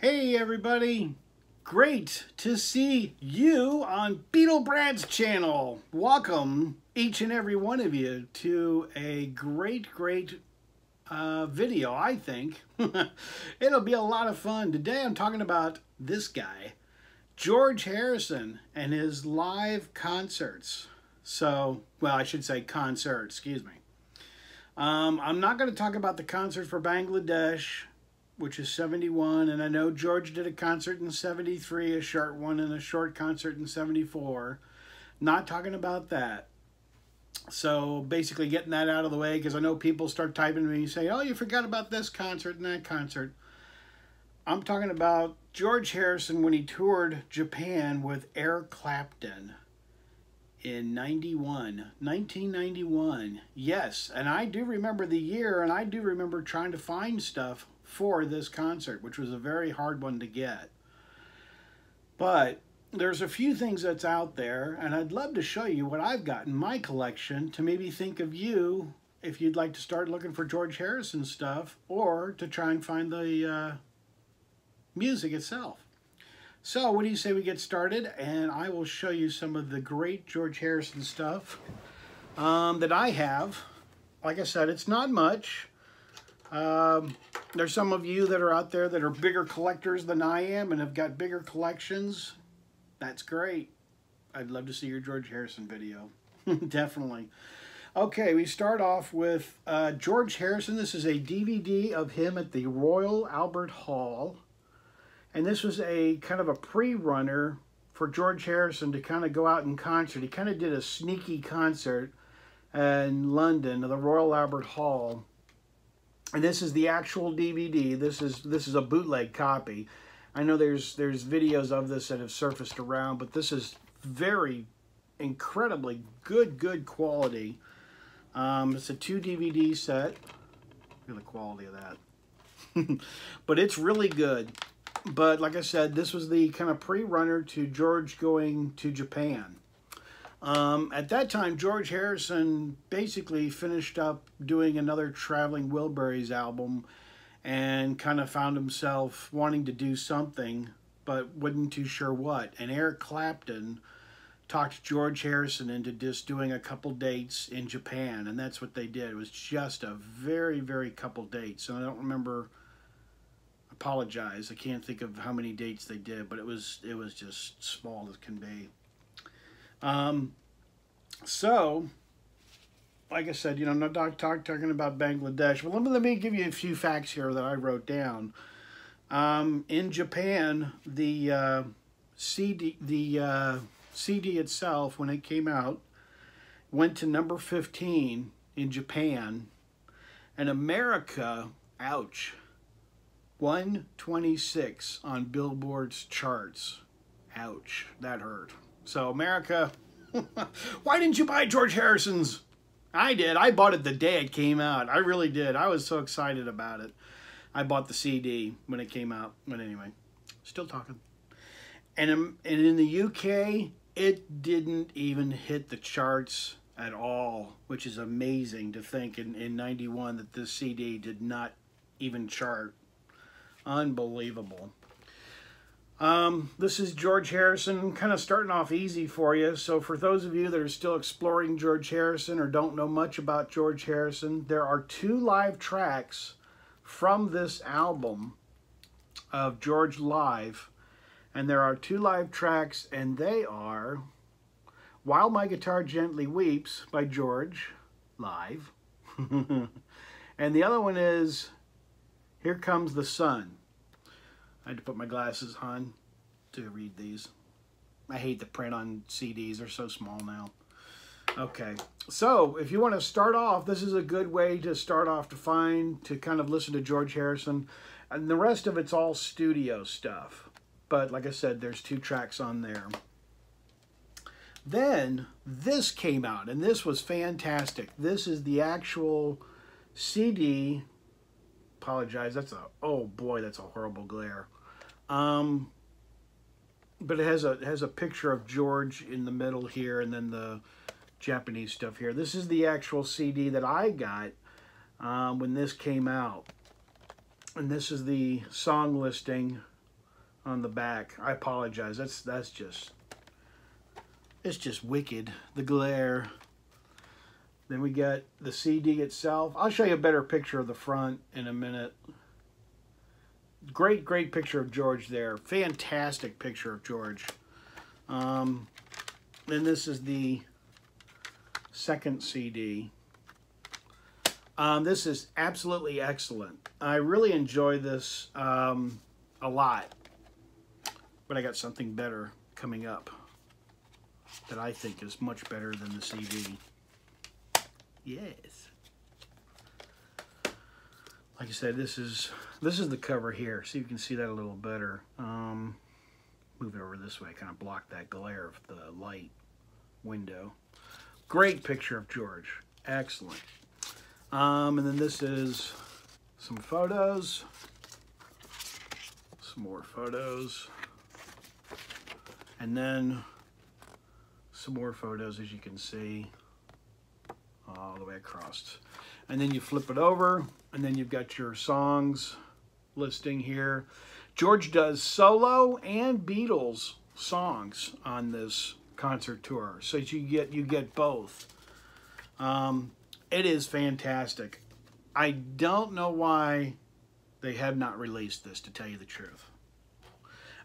Hey everybody, great to see you on Beetle Brad's channel. Welcome each and every one of you to a great video, I think. It'll be a lot of fun. Today I'm talking about this guy, George Harrison, and his live concerts. So, well, I should say concert, excuse me. I'm not going to talk about the concert for Bangladesh, which is 71, and I know George did a concert in 73, a short one, and a short concert in 74. Not talking about that. So basically getting that out of the way, because I know people start typing to me and say, oh, you forgot about this concert and that concert. I'm talking about George Harrison when he toured Japan with Eric Clapton in 1991. Yes, and I do remember the year, and I do remember trying to find stuff for this concert, which was a very hard one to get. But there's a few things that's out there, and I'd love to show you what I've got in my collection to maybe think of you if you'd like to start looking for George Harrison stuff, or to try and find the music itself. So what do you say we get started, and I will show you some of the great George Harrison stuff that I have. Like I said, it's not much. There's some of you that are out there that are bigger collectors than I am and have got bigger collections. That's great. I'd love to see your George Harrison video. Definitely. Okay, we start off with George Harrison. This is a DVD of him at the Royal Albert Hall. And this was a kind of a pre-runner for George Harrison to kind of go out in concert. He kind of did a sneaky concert in London, at the Royal Albert Hall. And this is the actual DVD. This is a bootleg copy. I know there's videos of this that have surfaced around, but this is very incredibly good quality. It's a 2 DVD set. Look at the quality of that. But it's really good. But like I said, this was the kind of pre-runner to George going to Japan. At that time, George Harrison basically finished up doing another Traveling Wilburys album and kind of found himself wanting to do something, but wasn't too sure what. And Eric Clapton talked George Harrison into just doing a couple dates in Japan, and that's what they did. It was just a very couple dates, and I don't remember. Apologize, I can't think of how many dates they did, but it was just small as can be. So, like I said, you know, I'm not talking about Bangladesh, but let me give you a few facts here that I wrote down. In Japan, the CD itself, when it came out, went to number 15 in Japan, and America, ouch, 126 on Billboard's charts. Ouch, that hurt. So America, why didn't you buy George Harrison's? I did. I bought it the day it came out. I really did. I was so excited about it. I bought the CD when it came out. But anyway, still talking. And in the UK, it didn't even hit the charts at all, which is amazing to think in 91 that this CD did not even chart. Unbelievable. This is George Harrison, kind of starting off easy for you. So for those of you that are still exploring George Harrison or don't know much about George Harrison, there are 2 live tracks from this album of George Live. And there are 2 live tracks, and they are While My Guitar Gently Weeps by George, live. And the other one is Here Comes the Sun. I had to put my glasses on to read these. I hate the print on CDs. They're so small now. Okay, so if you want to start off, this is a good way to start off to kind of listen to George Harrison. And the rest of it's all studio stuff. But like I said, there's 2 tracks on there. Then this came out, and this was fantastic. This is the actual CD. Apologize, oh boy, that's a horrible glare. But it has a picture of George in the middle here, and then the Japanese stuff here. This is the actual CD that I got when this came out. And this is the song listing on the back. I apologize. That's just, it's just wicked. The glare. Then we got the CD itself. I'll show you a better picture of the front in a minute. Great picture of George there. Fantastic picture of George. Then this is the second CD. This is absolutely excellent. I really enjoy this a lot. But I got something better coming up that I think is much better than the CD. Yes. Like I said, this is the cover here, so you can see that a little better. Move it over this way, kind of block that glare of the light window. Great picture of George. Excellent. And then this is some photos. Some more photos. And then some more photos, as you can see, all the way across. And then you flip it over, and then you've got your songs listing here. George does solo and Beatles songs on this concert tour, so you get both. It is fantastic. I don't know why they have not released this, to tell you the truth.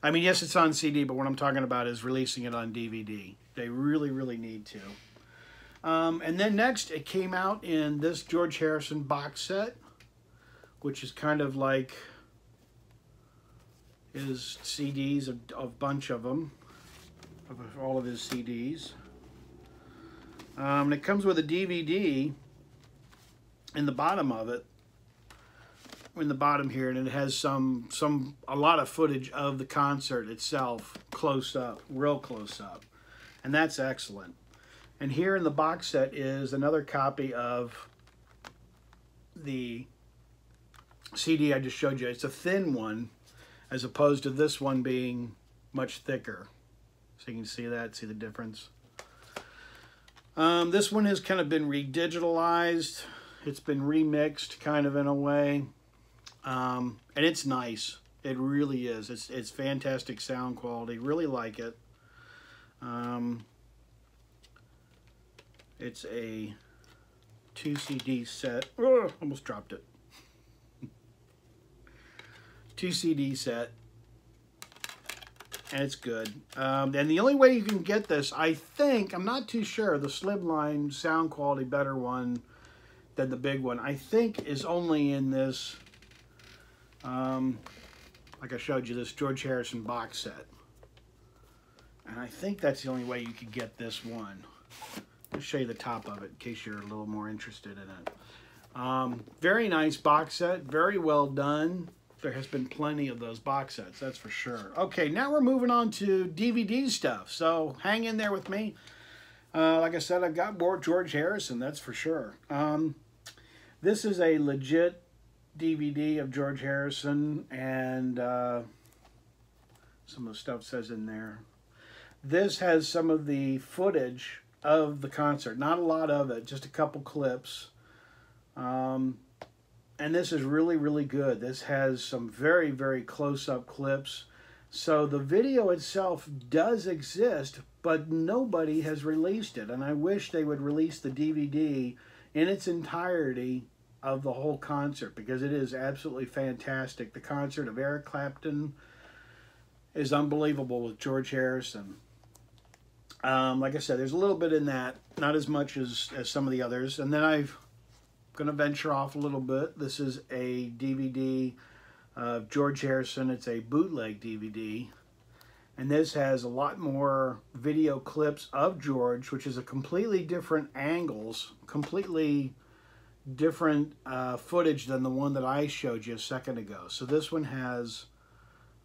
I mean, yes, it's on CD, but what I'm talking about is releasing it on DVD. They really need to. And then next, it came out in this George Harrison box set, which is kind of like his CDs, a bunch of them, of all of his CDs. And it comes with a DVD in the bottom of it, in the bottom here, and it has a lot of footage of the concert itself, close up, real close up, and that's excellent. And here in the box set is another copy of the CD I just showed you. It's a thin one, as opposed to this one being much thicker. So you can see that, see the difference. This one has kind of been redigitalized. It's been remixed, kind of, in a way. And it's nice. It really is. It's fantastic sound quality. Really like it. It's a 2 CD set. Oh, almost dropped it. 2 CD set. And it's good. And the only way you can get this, I think, I'm not too sure, the slimline sound quality better one than the big one, I think is only in this, like I showed you, this George Harrison box set. And I think that's the only way you could get this one. I'll show you the top of it in case you're a little more interested in it. Very nice box set, very well done. There has been plenty of those box sets, that's for sure. Okay, now we're moving on to DVD stuff, so hang in there with me. Like I said, I've got more George Harrison, that's for sure. This is a legit DVD of George Harrison, and some of the stuff says in there. This has some of the footage of the concert. Not a lot of it, just a couple clips. And this is really good. This has some very close-up clips. So the video itself does exist, but nobody has released it. And I wish they would release the DVD in its entirety of the whole concert, because it is absolutely fantastic. The concert of Eric Clapton is unbelievable with George Harrison. Like I said, there's a little bit in that, not as much as some of the others. And then I'm going to venture off a little bit. This is a DVD of George Harrison. It's a bootleg DVD. And this has a lot more video clips of George, which is a completely different angles, completely different footage than the one that I showed you a second ago. So this one has,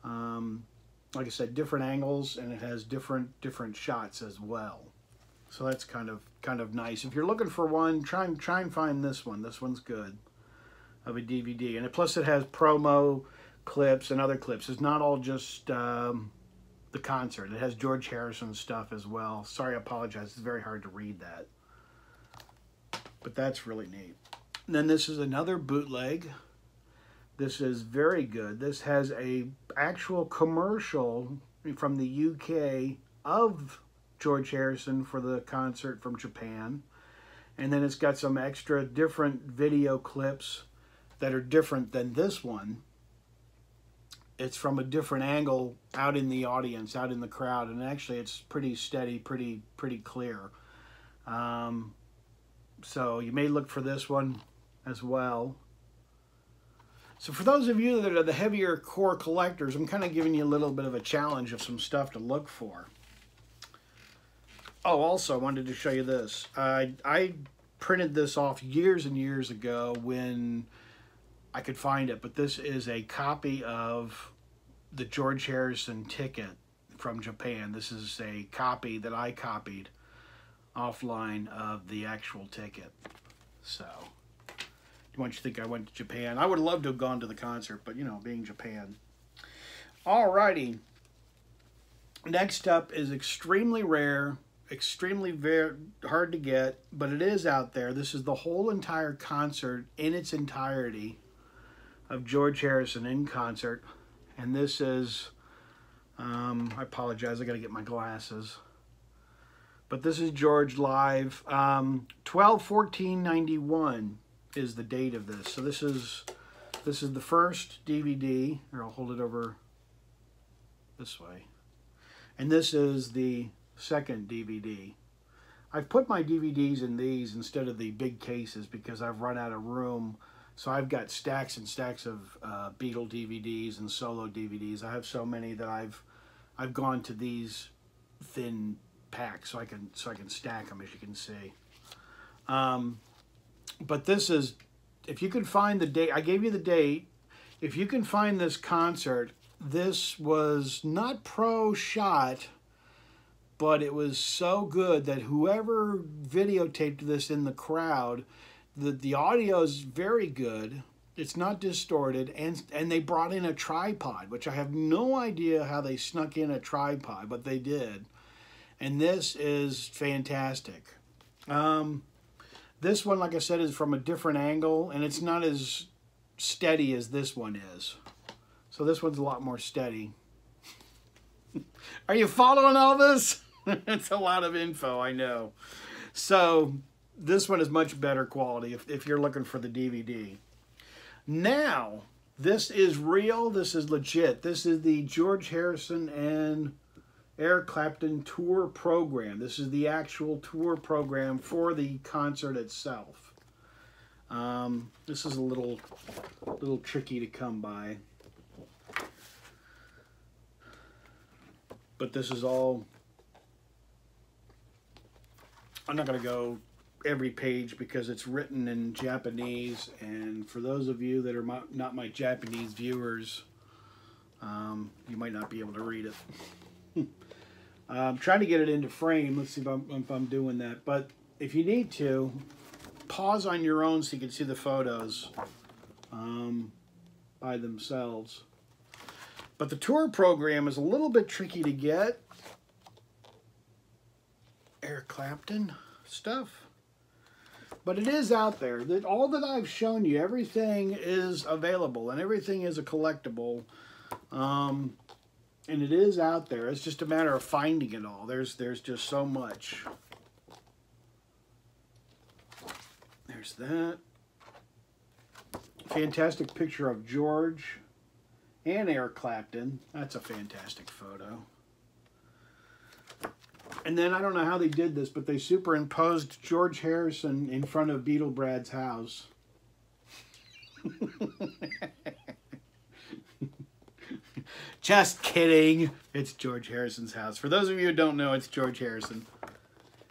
like I said, different angles, and it has different shots as well. So that's kind of nice. If you're looking for one, try and find this one. This one's good, of a DVD. And plus it has promo clips and other clips. It's not all just the concert. It has George Harrison stuff as well. Sorry, I apologize. It's very hard to read that. But that's really neat. And then this is another bootleg This is very good. This has a actual commercial from the UK of George Harrison for the concert from Japan. And then it's got some extra different video clips that are different than this one. It's from a different angle out in the audience, out in the crowd, and actually it's pretty steady, pretty clear. So you may look for this one as well. So for those of you that are the heavier core collectors, I'm kind of giving you a little bit of a challenge of some stuff to look for. Oh, also I wanted to show you this. I printed this off years and years ago when I could find it, but this is a copy of the George Harrison ticket from Japan. This is a copy that I copied offline of the actual ticket. So, you want you to think I went to Japan? I would love to have gone to the concert, but you know, being Japan. Alrighty. Next up is extremely rare, extremely hard to get, but it is out there. This is the whole entire concert in its entirety of George Harrison in concert, and this is I apologize, I gotta get my glasses, but this is George live. 12/14/91 is the date of this. So this is the first DVD. Here, I'll hold it over this way, and this is the second DVD. I've put my DVDs in these instead of the big cases because I've run out of room. So I've got stacks and stacks of Beatle DVDs and solo DVDs. I have so many that I've gone to these thin packs so I can stack them, as you can see. But this is, if you can find the date, I gave you the date. If you can find this concert, this was not pro shot, but it was so good that whoever videotaped this in the crowd, the audio is very good. It's not distorted, and they brought in a tripod, which I have no idea how they snuck in a tripod, but they did. And this is fantastic. This one, like I said, is from a different angle, and it's not as steady as this one is. So this one's a lot more steady. Are you following all this? It's a lot of info, I know. So this one is much better quality if you're looking for the DVD. Now, this is real. This is legit. This is the George Harrison and Eric Clapton tour program. This is the actual tour program for the concert itself. This is a little tricky to come by, but this is all. I'm not going to go every page because it's written in Japanese, and for those of you that are not my Japanese viewers, you might not be able to read it. I'm trying to get it into frame. Let's see if I'm doing that. But if you need to, pause on your own so you can see the photos by themselves. But the tour program is a little bit tricky to get. Eric Clapton stuff. But it is out there. All that I've shown you, everything is available, and everything is a collectible. And it is out there. It's just a matter of finding it all. There's just so much. There's that. Fantastic picture of George and Eric Clapton. That's a fantastic photo. And then, I don't know how they did this, but they superimposed George Harrison in front of Beatle Brad's house. Just kidding. It's George Harrison's house. For those of you who don't know, it's George Harrison.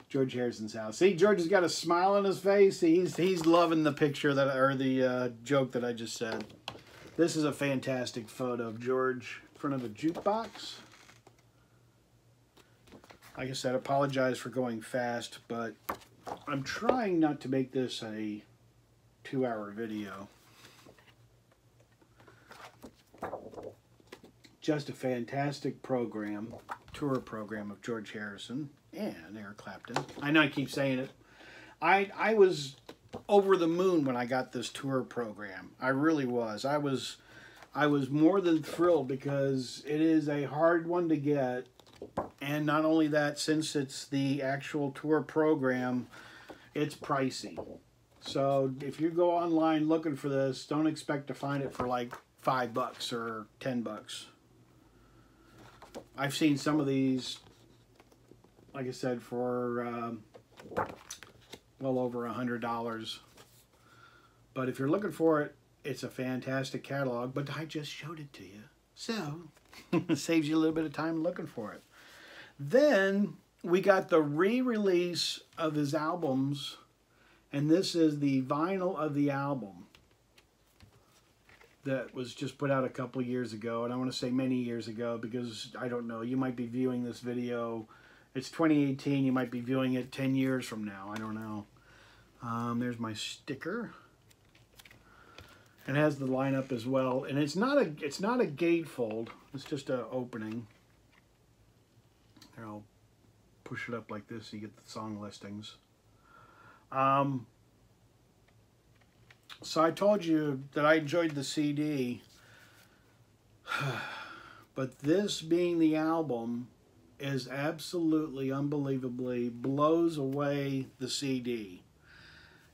George Harrison's house. See, George has got a smile on his face. He's loving the picture that, or the joke that I just said. This is a fantastic photo of George in front of a jukebox. Like I said, I apologize for going fast, but I'm trying not to make this a 2-hour video. Just a fantastic program, tour program of George Harrison and Eric Clapton. I know I keep saying it. I was over the moon when I got this tour program. I really was. I was more than thrilled because it is a hard one to get. And not only that, since it's the actual tour program, it's pricey. So if you go online looking for this, don't expect to find it for like $5 or $10. I've seen some of these, like I said, for well over $100. But if you're looking for it, it's a fantastic catalog. But I just showed it to you, so it saves you a little bit of time looking for it. Then we got the re-release of his albums, and this is the vinyl of the album that was just put out a couple years ago, and I want to say many years ago because I don't know, you might be viewing this video, it's 2018, you might be viewing it 10 years from now, I don't know. There's my sticker. It has the lineup as well, and it's not a gatefold, it's just an opening. Here, I'll push it up like this so you get the song listings. So I told you that I enjoyed the CD, but this being the album is absolutely unbelievably blows away the CD.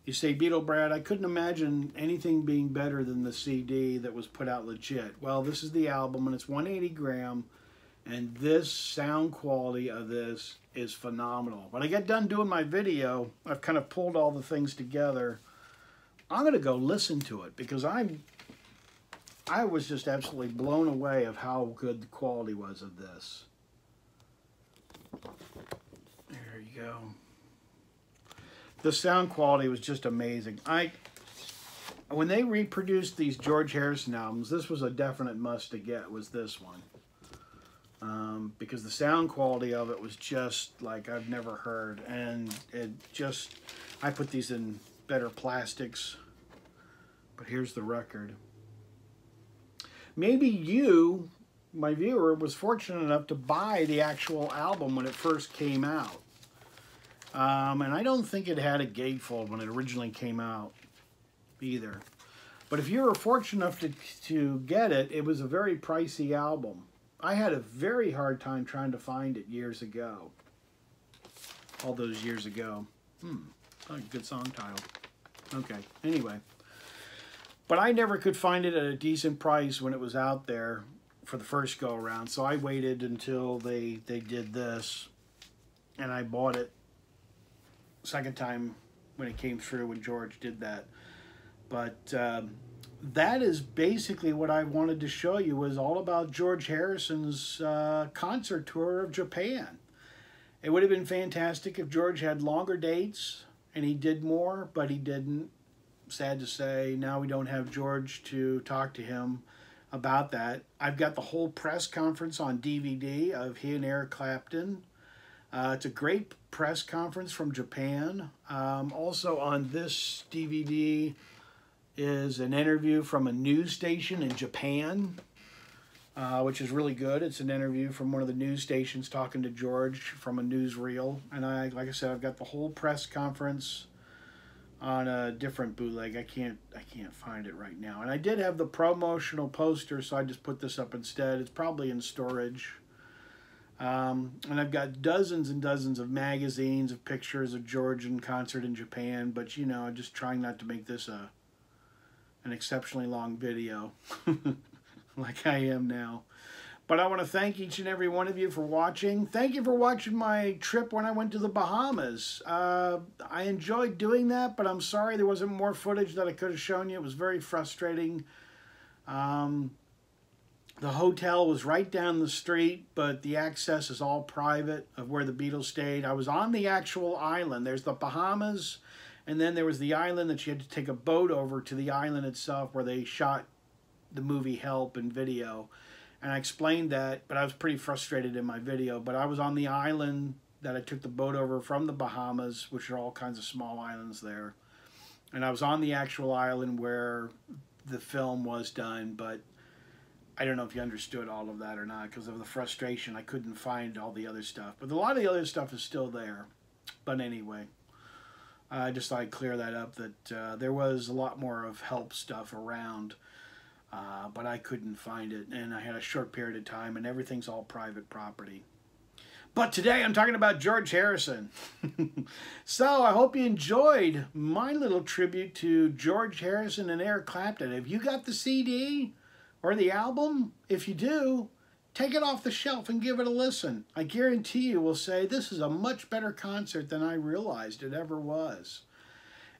You say, Beetle Brad, I couldn't imagine anything being better than the CD that was put out legit. Well, this is the album, and it's 180 gram, and this sound quality of this is phenomenal. When I get done doing my video, I've kind of pulled all the things together. I'm going to go listen to it because I was just absolutely blown away of how good the quality was of this. There you go. The sound quality was just amazing. When they reproduced these George Harrison albums, this was a definite must to get, was this one. Because the sound quality of it was just like I've never heard. And it just, I put these in better plastics. But here's the record. Maybe you, my viewer, was fortunate enough to buy the actual album when it first came out. And I don't think it had a gatefold when it originally came out either. But if you were fortunate enough to get it, it was a very pricey album. I had a very hard time trying to find it years ago. All those years ago. Oh, good song title. Okay, anyway. But I never could find it at a decent price when it was out there for the first go around. So I waited until they did this. And I bought it second time when it came through when George did that. But that is basically what I wanted to show you, was all about George Harrison's concert tour of Japan. It would have been fantastic if George had longer dates and he did more, but he didn't. Sad to say, now we don't have George to talk to him about that. I've got the whole press conference on DVD of he and Eric Clapton. It's a great press conference from Japan. Also on this DVD is an interview from a news station in Japan, which is really good. It's an interview from one of the news stations talking to George from a newsreel. And like I said, I've got the whole press conference on a different bootleg. I can't find it right now. And I did have the promotional poster, so I just put this up instead. It's probably in storage. And I've got dozens and dozens of magazines of pictures of George in concert in Japan, but you know, I'm just trying not to make this an exceptionally long video like I am now. But I want to thank each and every one of you for watching. Thank you for watching my trip when I went to the Bahamas. I enjoyed doing that, but I'm sorry there wasn't more footage that I could have shown you. It was very frustrating. The hotel was right down the street, but the access is all private of where the Beatles stayed. I was on the actual island. There's the Bahamas, and then there was the island that you had to take a boat over to the island itself where they shot the movie Help and video. And I explained that, but I was pretty frustrated in my video. But I was on the island that I took the boat over from the Bahamas, which are all kinds of small islands there. And I was on the actual island where the film was done, but I don't know if you understood all of that or not. Because of the frustration, I couldn't find all the other stuff. But a lot of the other stuff is still there. But anyway. I just thought I'd clear that up, that there was a lot more of help stuff around, but I couldn't find it, and I had a short period of time, and everything's all private property. But today I'm talking about George Harrison. So I hope you enjoyed my little tribute to George Harrison and Eric Clapton. Have you got the CD or the album? If you do, take it off the shelf and give it a listen. I guarantee you will say, this is a much better concert than I realized it ever was.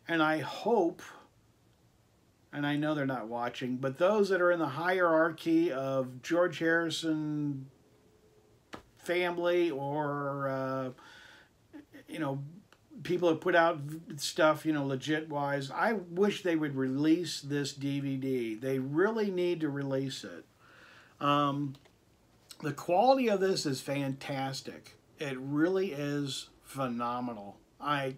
And I hope, and I know they're not watching, but those that are in the hierarchy of George Harrison family, or you know, people that put out stuff, you know, legit wise, I wish they would release this DVD. They really need to release it. The quality of this is fantastic. It really is phenomenal. I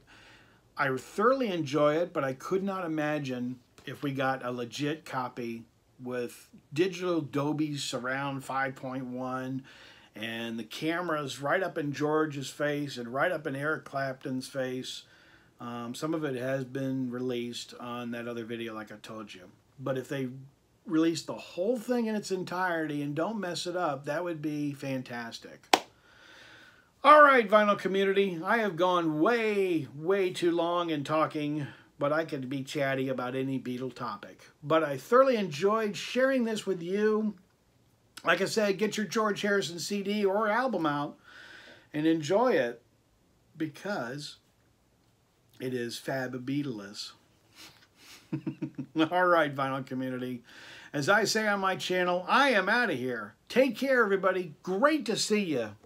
thoroughly enjoy it, but I could not imagine if we got a legit copy with digital Dolby Surround 5.1 and the cameras right up in George's face and right up in Eric Clapton's face. Some of it has been released on that other video, like I told you. But if they release the whole thing in its entirety and don't mess it up, that would be fantastic. All right, vinyl community, I have gone way, way too long in talking, but I could be chatty about any Beatle topic. But I thoroughly enjoyed sharing this with you. Like I said, get your George Harrison CD or album out and enjoy it, because it is fabulous. All right, vinyl community. As I say on my channel, I am out of here. Take care, everybody. Great to see you.